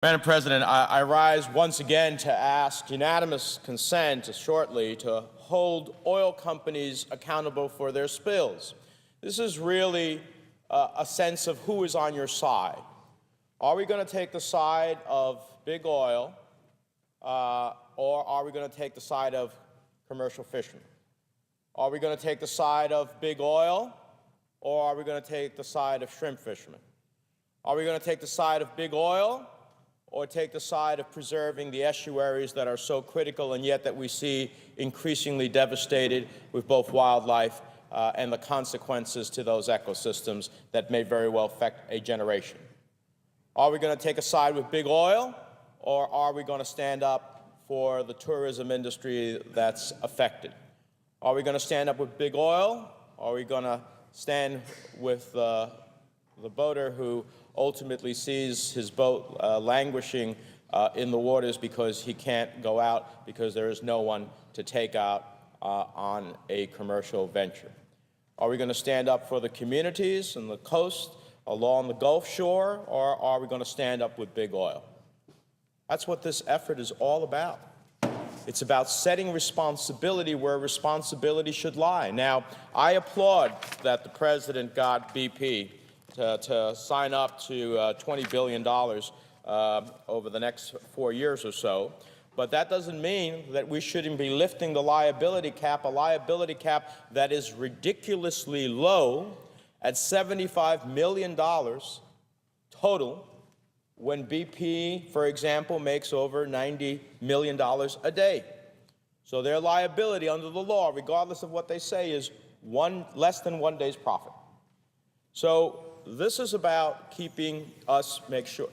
Madam President, I rise once again to ask unanimous consent shortly to hold oil companies accountable for their spills. This is really a sense of who is on your side. Are we going to take the side of big oil, or are we going to take the side of commercial fishermen? Are we going to take the side of big oil, or are we going to take the side of shrimp fishermen? Are we going to take the side of big oil, or take the side of preserving the estuaries that are so critical and yet that we see increasingly devastated with both wildlife and the consequences to those ecosystems that may very well affect a generation? Are we going to take a side with big oil, or are we going to stand up for the tourism industry that's affected? Are we going to stand up with big oil, or are we going to stand with the boater who ultimately sees his boat languishing in the waters because he can't go out because there is no one to take out on a commercial venture? Are we going to stand up for the communities and the coast along the Gulf Shore, or are we going to stand up with big oil? That's what this effort is all about. It's about setting responsibility where responsibility should lie. Now, I applaud that the President got BP to sign up to $20 billion over the next 4 years or so. But that doesn't mean that we shouldn't be lifting the liability cap, a liability cap that is ridiculously low at $75 million total, when BP, for example, makes over $90 million a day. So their liability under the law, regardless of what they say, is less than 1 day's profit. So this is about keeping us, make sure.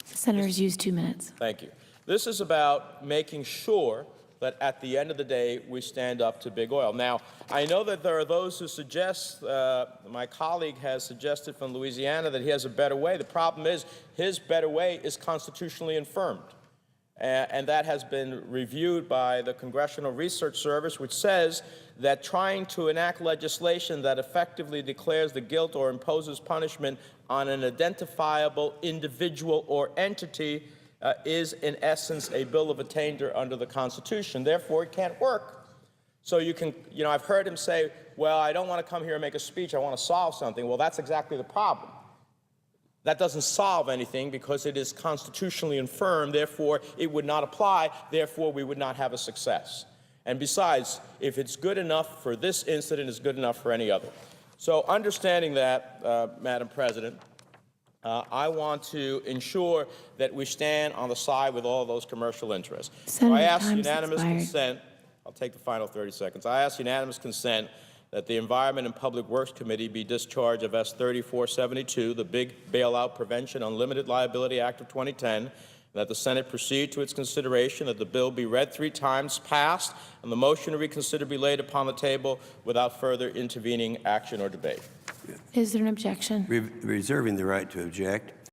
Senators, use 2 minutes. Thank you. This is about making sure that at the end of the day, we stand up to big oil. Now, I know that there are those who suggest, my colleague has suggested from Louisiana, that he has a better way. The problem is his better way is constitutionally infirmed. And that has been reviewed by the Congressional Research Service, which says that trying to enact legislation that effectively declares the guilt or imposes punishment on an identifiable individual or entity is, in essence, a bill of attainder under the Constitution. Therefore, it can't work. So you can, I've heard him say, well, I don't want to come here and make a speech, I want to solve something. Well, that's exactly the problem. That doesn't solve anything because it is constitutionally infirm, therefore it would not apply, therefore we would not have a success. And besides, if it's good enough for this incident, it's good enough for any other. So understanding that, Madam President, I want to ensure that we stand on the side with all those commercial interests. So I ask unanimous consent. I'll take the final 30 seconds. I ask unanimous consent that the Environment and Public Works Committee be discharged of S-3472, the Big Bailout Prevention Unlimited Liability Act of 2010, that the Senate proceed to its consideration, that the bill be read 3 times, passed, and the motion to reconsider be laid upon the table without further intervening action or debate. Is there an objection? Reserving the right to object.